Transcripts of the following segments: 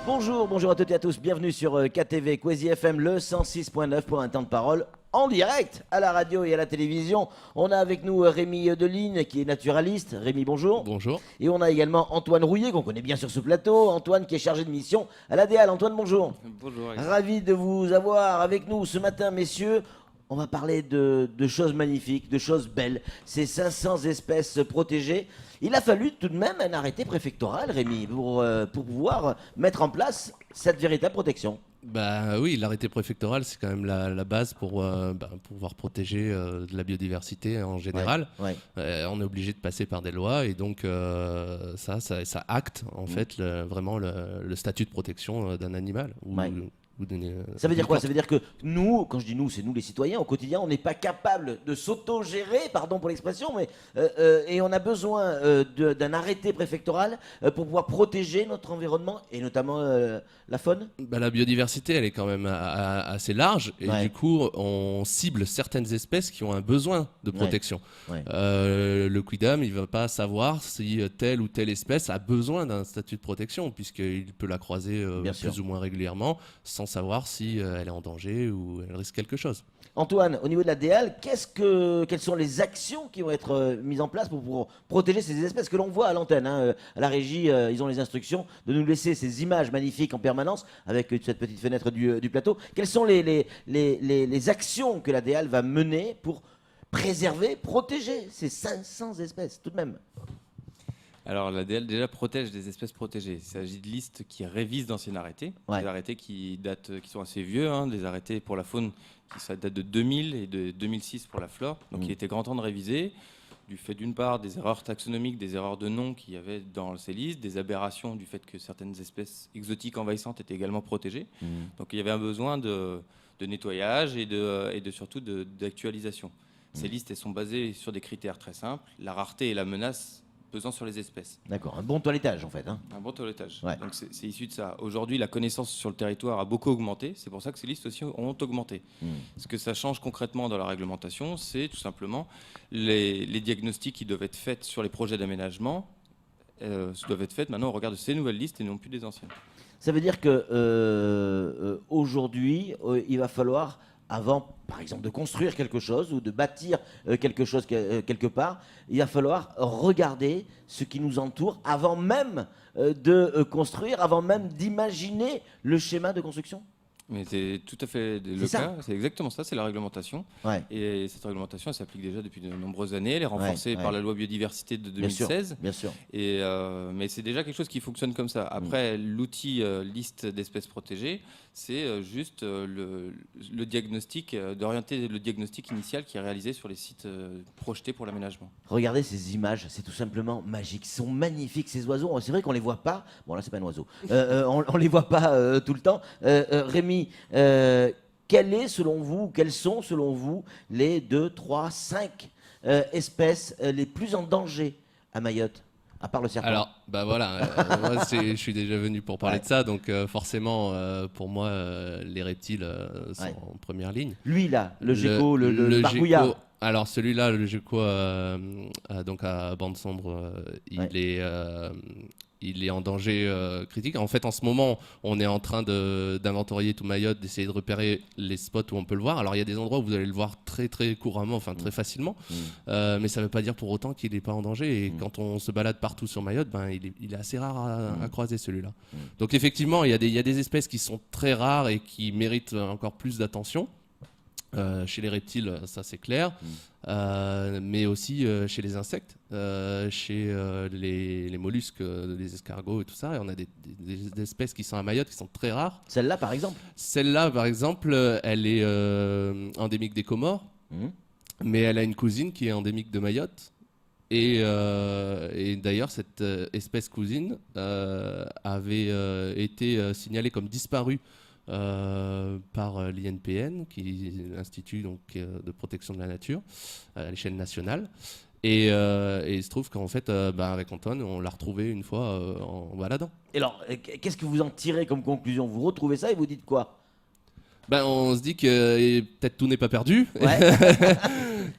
Bonjour à toutes et à tous, bienvenue sur KTV Kwezi FM, le 106.9 pour un temps de parole en direct à la radio et à la télévision. On a avec nous Rémi Deligne qui est naturaliste. Rémi, bonjour. Bonjour. Et on a également Antoine Rouillet qu'on connaît bien sur ce plateau. Antoine qui est chargé de mission à l'ADL. Antoine, bonjour. Bonjour. Ravi de vous avoir avec nous ce matin, messieurs. On va parler de choses magnifiques, de choses belles. Ces 500 espèces protégées. Il a fallu tout de même un arrêté préfectoral, Rémi, pour pouvoir mettre en place cette véritable protection. Bah oui, l'arrêté préfectoral, c'est quand même la base pour pouvoir protéger de la biodiversité en général. Ouais. On est obligé de passer par des lois et donc ça acte en fait vraiment le statut de protection d'un animal. Ça veut dire quoi? Ça veut dire que nous, quand je dis nous, c'est nous les citoyens, au quotidien, on n'est pas capable de s'auto-gérer, pardon pour l'expression, mais et on a besoin d'un arrêté préfectoral pour pouvoir protéger notre environnement et notamment la faune. La biodiversité, elle est quand même assez large et du coup, on cible certaines espèces qui ont un besoin de protection. Ouais. Le Quidam, il ne va pas savoir si telle ou telle espèce a besoin d'un statut de protection puisqu'il peut la croiser plus ou moins régulièrement sans savoir si elle est en danger ou elle risque quelque chose. Antoine, au niveau de la DEAL, quelles sont les actions qui vont être mises en place pour protéger ces espèces que l'on voit à l'antenne à la régie, ils ont les instructions de nous laisser ces images magnifiques en permanence avec cette petite fenêtre du plateau. Quelles sont les actions que la DEAL va mener pour préserver, protéger ces 500 espèces tout de même? Alors l'ADL déjà protège des espèces protégées. Il s'agit de listes qui révisent d'anciens arrêtés, des arrêtés qui sont assez vieux, des arrêtés pour la faune qui datent de 2000 et de 2006 pour la flore. Donc il était grand temps de réviser, du fait d'une part des erreurs taxonomiques, des erreurs de nom qu'il y avait dans ces listes, des aberrations du fait que certaines espèces exotiques envahissantes étaient également protégées. Donc il y avait un besoin de nettoyage et surtout d'actualisation. Ces listes elles sont basées sur des critères très simples, la rareté et la menace pesant sur les espèces. D'accord, un bon toilettage en fait. Un bon toilettage. Ouais. Donc c'est issu de ça. Aujourd'hui, la connaissance sur le territoire a beaucoup augmenté. C'est pour ça que ces listes aussi ont augmenté. Ce que ça change concrètement dans la réglementation, c'est tout simplement les diagnostics qui doivent être faits sur les projets d'aménagement doivent être faits maintenant au regard de ces nouvelles listes et non plus des anciennes. Ça veut dire que aujourd'hui, il va falloir, avant, par exemple, de construire quelque chose ou de bâtir quelque chose quelque part, il va falloir regarder ce qui nous entoure avant même de construire, avant même d'imaginer le schéma de construction. Mais c'est tout à fait le cas, c'est exactement ça, c'est la réglementation. Ouais. Et cette réglementation, elle s'applique déjà depuis de nombreuses années, elle est renforcée par la loi biodiversité de 2016. Bien sûr. Et, mais c'est déjà quelque chose qui fonctionne comme ça. Après, l'outil liste d'espèces protégées, c'est juste le diagnostic, d'orienter le diagnostic initial qui est réalisé sur les sites projetés pour l'aménagement. Regardez ces images, c'est tout simplement magique. Ils sont magnifiques ces oiseaux. C'est vrai qu'on les voit pas. Bon là, c'est pas un oiseau. On les voit pas tout le temps. Rémi, quelles sont selon vous les 2, 3, 5 espèces les plus en danger à Mayotte, à part le serpent? Alors, moi je suis déjà venu pour parler de ça, donc forcément pour moi les reptiles sont en première ligne. Lui là, le gecko, le bargouillard. Alors celui-là, le gecko donc à bande sombre, il est en danger critique. En fait, en ce moment, on est en train d'inventorier tout Mayotte, d'essayer de repérer les spots où on peut le voir. Alors, il y a des endroits où vous allez le voir très, très couramment, enfin très facilement. Mais ça ne veut pas dire pour autant qu'il n'est pas en danger. Et quand on se balade partout sur Mayotte, il est assez rare à croiser celui-là. Donc, effectivement, il y a des espèces qui sont très rares et qui méritent encore plus d'attention. Chez les reptiles, ça c'est clair, mais aussi chez les insectes, chez les mollusques, les escargots et tout ça. Et on a des espèces qui sont à Mayotte, qui sont très rares. Celle-là, par exemple. Celle-là, par exemple, elle est endémique des Comores, mais elle a une cousine qui est endémique de Mayotte. Et d'ailleurs, cette espèce cousine avait été signalée comme disparue par l'INPN, qui est l'Institut de protection de la nature à l'échelle nationale. Et il se trouve qu'en fait, avec Antoine, on l'a retrouvé une fois en baladant. Et alors, qu'est-ce que vous en tirez comme conclusion? Vous retrouvez ça et vous dites quoi? On se dit que peut-être tout n'est pas perdu,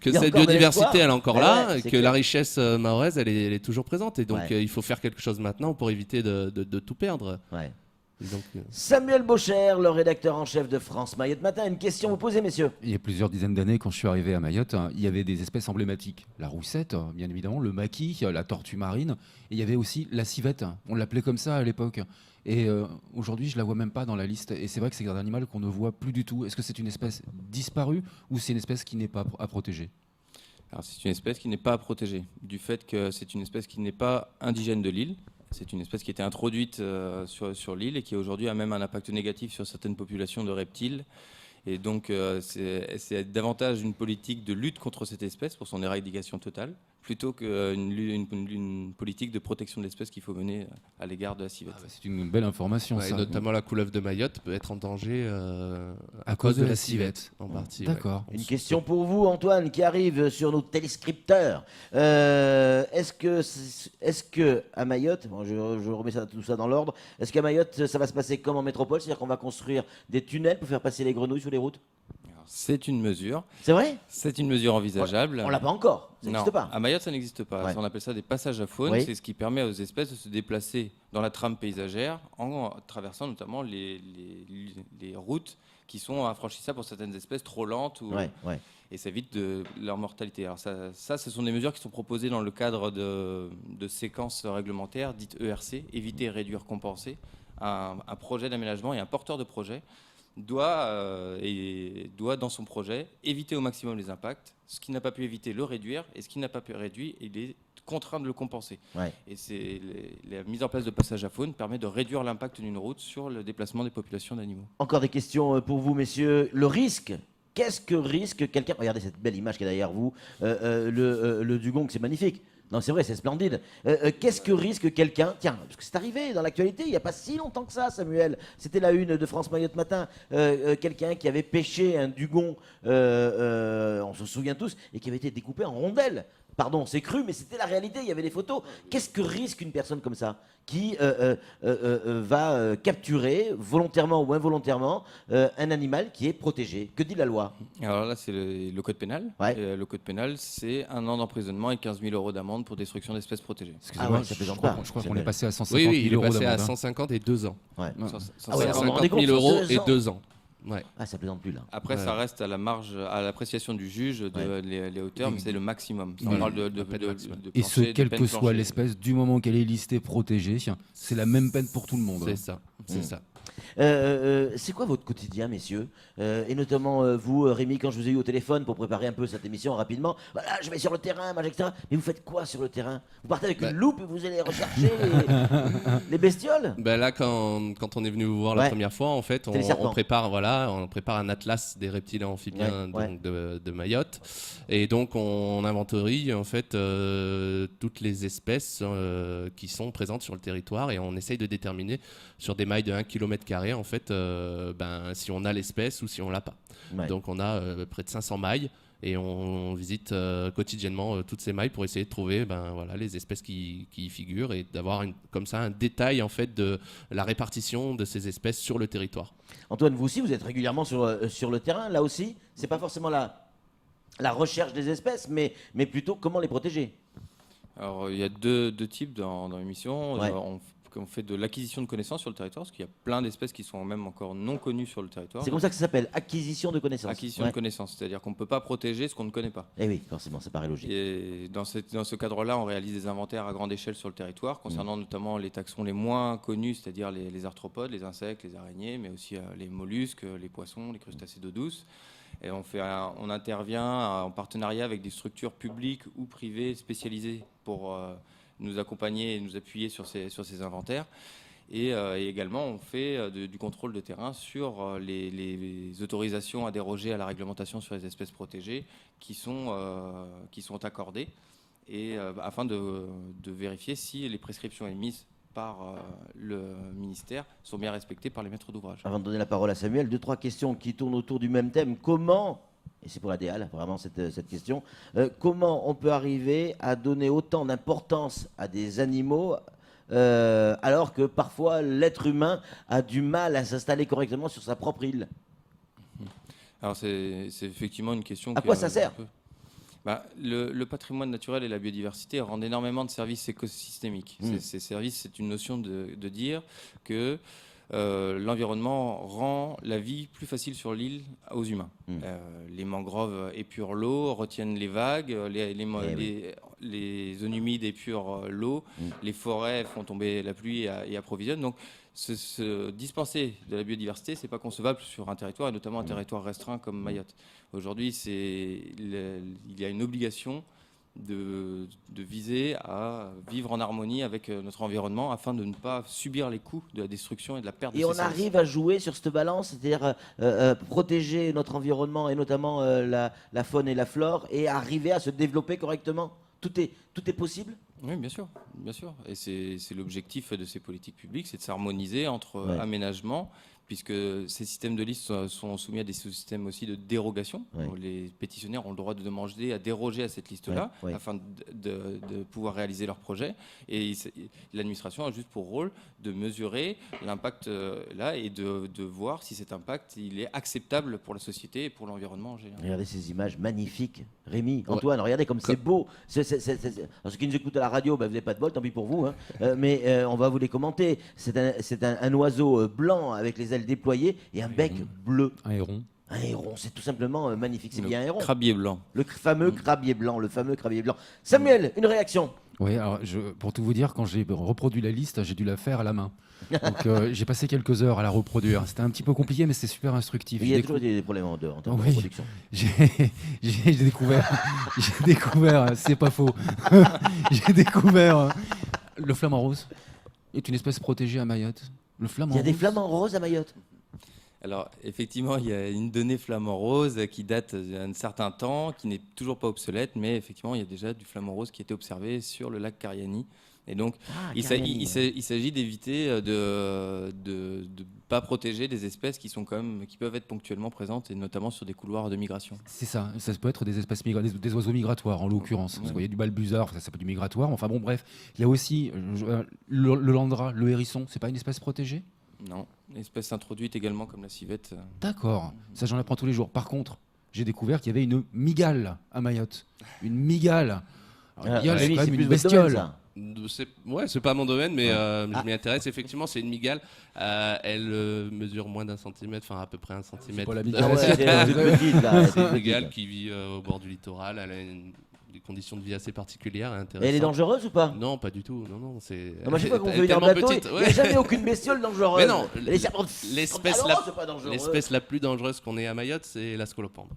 que cette encore de biodiversité elle est encore là, ouais, que clair. la richesse mahoraise elle est toujours présente. Et donc il faut faire quelque chose maintenant pour éviter de tout perdre. Ouais. Donc, Samuel Baucher, le rédacteur en chef de France Mayotte Matin. Une question vous posez, messieurs? Il y a plusieurs dizaines d'années, quand je suis arrivé à Mayotte, il y avait des espèces emblématiques. La roussette, bien évidemment, le maquis, la tortue marine, et il y avait aussi la civette. On l'appelait comme ça à l'époque. Et aujourd'hui, je la vois même pas dans la liste. Et c'est vrai que c'est un animal qu'on ne voit plus du tout. Est-ce que c'est une espèce disparue ou c'est une espèce qui n'est pas à protéger? Alors, c'est une espèce qui n'est pas à protéger, du fait que c'est une espèce qui n'est pas indigène de l'île. C'est une espèce qui a été introduite sur l'île et qui aujourd'hui a même un impact négatif sur certaines populations de reptiles. Et donc c'est davantage une politique de lutte contre cette espèce pour son éradication totale, plutôt qu'une politique de protection de l'espèce qu'il faut mener à l'égard de la civette. C'est une belle information, ouais, ça. et notamment la couleuvre de Mayotte peut être en danger À cause de la civette. en partie. D'accord. Une question pour vous, Antoine, qui arrive sur nos téléscripteurs. Est-ce que à Mayotte, bon, je remets tout ça dans l'ordre, est-ce qu'à Mayotte, ça va se passer comme en métropole, c'est-à-dire qu'on va construire des tunnels pour faire passer les grenouilles sur les routes? Alors, c'est une mesure. C'est vrai? C'est une mesure envisageable. On l'a pas encore, ça Non, n'existe pas. à Mayotte, ça n'existe pas. Ouais. On appelle ça des passages à faune. Oui. C'est ce qui permet aux espèces de se déplacer dans la trame paysagère en traversant notamment les routes qui sont infranchissables pour certaines espèces trop lentes Ouais, ouais. et ça évite leur mortalité. Alors ça, ce sont des mesures qui sont proposées dans le cadre de séquences réglementaires dites ERC, éviter, réduire, compenser. Un projet d'aménagement et un porteur de projet doit, dans son projet, éviter au maximum les impacts. Ce qui n'a pas pu éviter, le réduire, et ce qui n'a pas pu réduire, il est contraint de le compenser. Ouais. Et la mise en place de passages à faune permet de réduire l'impact d'une route sur le déplacement des populations d'animaux. Encore des questions pour vous, messieurs. Le risque, qu'est-ce que risque quelqu'un? Regardez cette belle image qui est derrière vous. Le dugong, c'est magnifique. Non, c'est vrai, c'est splendide. Qu'est-ce que risque quelqu'un? Tiens, parce que c'est arrivé dans l'actualité, il n'y a pas si longtemps que ça, Samuel. C'était la une de France Mayotte Matin. Quelqu'un qui avait pêché un dugong, on se souvient tous, et qui avait été découpé en rondelles. Pardon, c'est cru, mais c'était la réalité, il y avait des photos. Qu'est-ce que risque une personne comme ça qui va capturer, volontairement ou involontairement, un animal qui est protégé? Que dit la loi? Alors là, c'est le code pénal. Ouais. Le code pénal, c'est 1 an d'emprisonnement et 15 000 euros d'amende pour destruction d'espèces protégées. Excusez-moi, Ah ouais, ça plaisante je crois, pas. je crois qu'on Samuel. est passé à 150 Oui, 000 il est euros passé à d'amende, hein. 150 et 2 ans. Ouais. Cent- Ah ouais, 150 on s'en rendait 150 compte, 000 euros sur et 2 ans. 2 ans. Ouais. Ah, ça plaisante plus là. Après, Ouais. ça reste à la marge, à l'appréciation du juge les hauteurs, mais c'est le maximum. On Voilà. parle de La peine maximum. Et plancher, ce, de quelle peine que soit plancher. l'espèce, du moment qu'elle est listée protégée, c'est la même peine pour tout le monde. C'est ça, c'est ça. C'est quoi votre quotidien, messieurs? Et notamment vous, Rémi, quand je vous ai eu au téléphone pour préparer un peu cette émission rapidement, voilà, je vais sur le terrain, etc. Mais vous faites quoi sur le terrain? Vous partez avec une loupe et vous allez rechercher les bestioles? Ben là, quand on est venu vous voir la Ouais. première fois, en fait, C'était les serpents. on prépare un atlas des reptiles et amphibiens Ouais, donc, de Mayotte. Et donc, on inventorie en fait toutes les espèces qui sont présentes sur le territoire et on essaye de déterminer sur des mailles de 1 km² en fait, si on a l'espèce ou si on l'a pas. Ouais. Donc, on a près de 500 mailles. Et on visite quotidiennement toutes ces mailles pour essayer de trouver les espèces qui y figurent et d'avoir comme ça un détail en fait de la répartition de ces espèces sur le territoire. Antoine, vous aussi, vous êtes régulièrement sur le terrain, là aussi. C'est pas forcément la recherche des espèces, mais plutôt comment les protéger. Alors, il y a deux types dans l'émission. Ouais. On fait de l'acquisition de connaissances sur le territoire, parce qu'il y a plein d'espèces qui sont même encore non connues sur le territoire. C'est comme ça que ça s'appelle, acquisition de connaissances. Acquisition Ouais. de connaissances, c'est-à-dire qu'on ne peut pas protéger ce qu'on ne connaît pas. Eh oui, forcément, ça paraît logique. Et dans ce cadre-là, on réalise des inventaires à grande échelle sur le territoire, concernant notamment les taxons les moins connus, c'est-à-dire les arthropodes, les insectes, les araignées, mais aussi les mollusques, les poissons, les crustacés d'eau douce. Et on intervient en partenariat avec des structures publiques ou privées spécialisées pour nous accompagner et nous appuyer sur ces inventaires. Et également, on fait du contrôle de terrain sur les autorisations à déroger à la réglementation sur les espèces protégées qui sont accordées, et afin de vérifier si les prescriptions émises par le ministère sont bien respectées par les maîtres d'ouvrage. Avant de donner la parole à Samuel, 2-3 questions qui tournent autour du même thème. Comment, et c'est pour la DEAL, vraiment cette question, comment on peut arriver à donner autant d'importance à des animaux alors que parfois l'être humain a du mal à s'installer correctement sur sa propre île? Alors c'est effectivement une question... À quoi ça sert? Le patrimoine naturel et la biodiversité rendent énormément de services écosystémiques. Ces services, c'est une notion de dire que l'environnement rend la vie plus facile sur l'île aux humains. Les mangroves épurent l'eau, retiennent les vagues, les zones humides épurent l'eau, les forêts font tomber la pluie et approvisionnent. Donc, se dispenser de la biodiversité, c'est pas concevable sur un territoire, et notamment un territoire restreint comme Mayotte. Aujourd'hui, il y a une obligation de viser à vivre en harmonie avec notre environnement afin de ne pas subir les coûts de la destruction et de la perte de Et ces on services. arrive à jouer sur cette balance, c'est-à-dire protéger notre environnement et notamment la faune et la flore et arriver à se développer correctement. Tout est possible. Oui, bien sûr, bien sûr. Et c'est l'objectif de ces politiques publiques, c'est de s'harmoniser entre aménagements, puisque ces systèmes de liste sont soumis à des systèmes aussi de dérogation. Donc, les pétitionnaires ont le droit de demander à déroger à cette liste-là afin de pouvoir réaliser leurs projets. Et l'administration a juste pour rôle de mesurer l'impact là et de voir si cet impact il est acceptable pour la société et pour l'environnement en général. Regardez ces images magnifiques. Rémi, Antoine, regardez comme c'est beau. Alors, ceux qui nous écoutent à la radio, vous n'avez pas de bol, tant pis pour vous. Mais on va vous les commenter. C'est un oiseau blanc avec les ailes déployées et un bec bleu. Un héron. Un héron, c'est tout simplement magnifique. C'est bien un héron. Crabier blanc. Le fameux crabier blanc, le fameux crabier blanc. Samuel, une réaction. Oui, alors pour tout vous dire, quand j'ai reproduit la liste, j'ai dû la faire à la main. Donc j'ai passé quelques heures à la reproduire. C'était un petit peu compliqué, mais c'était super instructif. Il y a toujours des problèmes en termes de Oui. production. J'ai découvert, c'est pas faux. J'ai découvert le flamant rose est une espèce protégée à Mayotte. Le flamant Il y a des rose. flamants roses à Mayotte. Alors, effectivement, il y a une donnée flamant rose qui date d'un certain temps, qui n'est toujours pas obsolète, mais effectivement, il y a déjà du flamant rose qui a été observé sur le lac Cariani. Et donc, il s'agit d'éviter de pas protéger des espèces qui peuvent être ponctuellement présentes, et notamment sur des couloirs de migration. C'est ça, ça peut être des espèces des oiseaux migratoires en l'occurrence. Parce qu'il y a du balbuzard, ça s'appelle du migratoire. Enfin bon, bref, il y a aussi le landra, le hérisson. C'est pas une espèce protégée ? Non, espèce introduite également comme la civette. D'accord, ça j'en apprends tous les jours. Par contre, j'ai découvert qu'il y avait une mygale à Mayotte. Une mygale. Alors, une mygale, c'est Rémi, quand même plus une votre domaine, bestiole. ça. C'est pas mon domaine, mais je m'y intéresse. Effectivement, c'est une mygale. Elle mesure moins d'un centimètre, enfin à peu près 1 centimètre. pas la Ah mygale. ouais, c'est petite, là. C'est une mygale qui vit au bord du littoral. Elle a des conditions de vie assez particulières et intéressantes. Elle est dangereuse ou pas? Non, pas du tout. Non, c'est. Non, moi, je sais pas qu'on elle veut est venir en tellement bateau. petite, Il n'y a jamais aucune bestiole dangereuse. Mais non, Les serpents. l'espèce Ah non, c'est pas dangereux. L'espèce la plus dangereuse qu'on ait à Mayotte, c'est la scolopendre.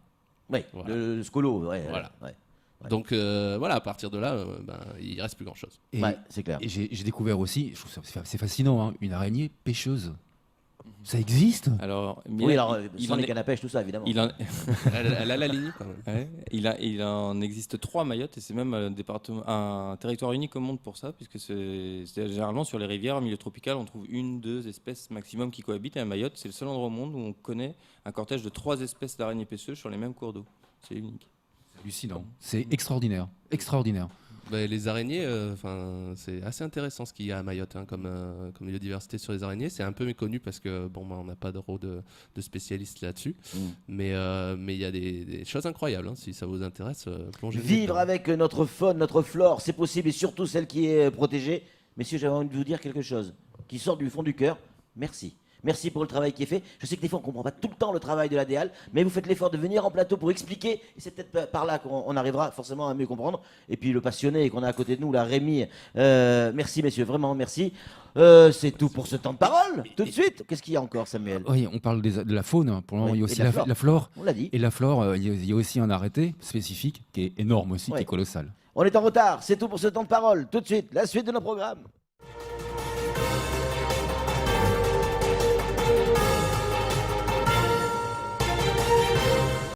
Oui, Voilà. le scolo. Ouais, Voilà. ouais. Donc voilà, à partir de là, il reste plus grand chose. Et, Ouais, c'est clair. et j'ai découvert aussi, je trouve ça c'est fascinant, hein, une araignée pêcheuse. Ça existe ? Alors, Oui, alors, il sans en les est- cannes à pêche, tout ça, évidemment. il en- Elle a la ligne quand même. Ouais, il en existe 3 à Mayotte, et c'est même un territoire unique au monde pour ça, puisque c'est généralement sur les rivières, en milieu tropical, on trouve 1-2 espèces maximum qui cohabitent, et à Mayotte, c'est le seul endroit au monde où on connaît un cortège de 3 espèces d'araignées pêcheuses sur les mêmes cours d'eau. C'est unique. Hallucinant. C'est extraordinaire. Extraordinaire. Les araignées, c'est assez intéressant ce qu'il y a à Mayotte comme biodiversité sur les araignées. C'est un peu méconnu parce que on n'a pas de spécialistes là-dessus. Mais il y a des choses incroyables. Si ça vous intéresse, plongez. Vivre avec notre faune, notre flore, c'est possible, et surtout celle qui est protégée. Messieurs, j'avais envie de vous dire quelque chose qui sort du fond du cœur. Merci. Merci pour le travail qui est fait. Je sais que des fois, on ne comprend pas tout le temps le travail de la DEAL, mais vous faites l'effort de venir en plateau pour expliquer. Et c'est peut-être par là qu'on arrivera forcément à mieux comprendre. Et puis le passionné qu'on a à côté de nous, là, Rémi. Merci, messieurs, vraiment merci. C'est tout pour ce temps de parole. Tout de suite. Qu'est-ce qu'il y a encore, Samuel? Oui, on parle de la faune. Pour le moment, Oui, il y a et aussi de la flore. la flore. On l'a dit. Et la flore, il y a aussi un arrêté spécifique qui est énorme aussi, Ouais. qui est colossal. On est en retard. C'est tout pour ce temps de parole. Tout de suite, la suite de nos programmes.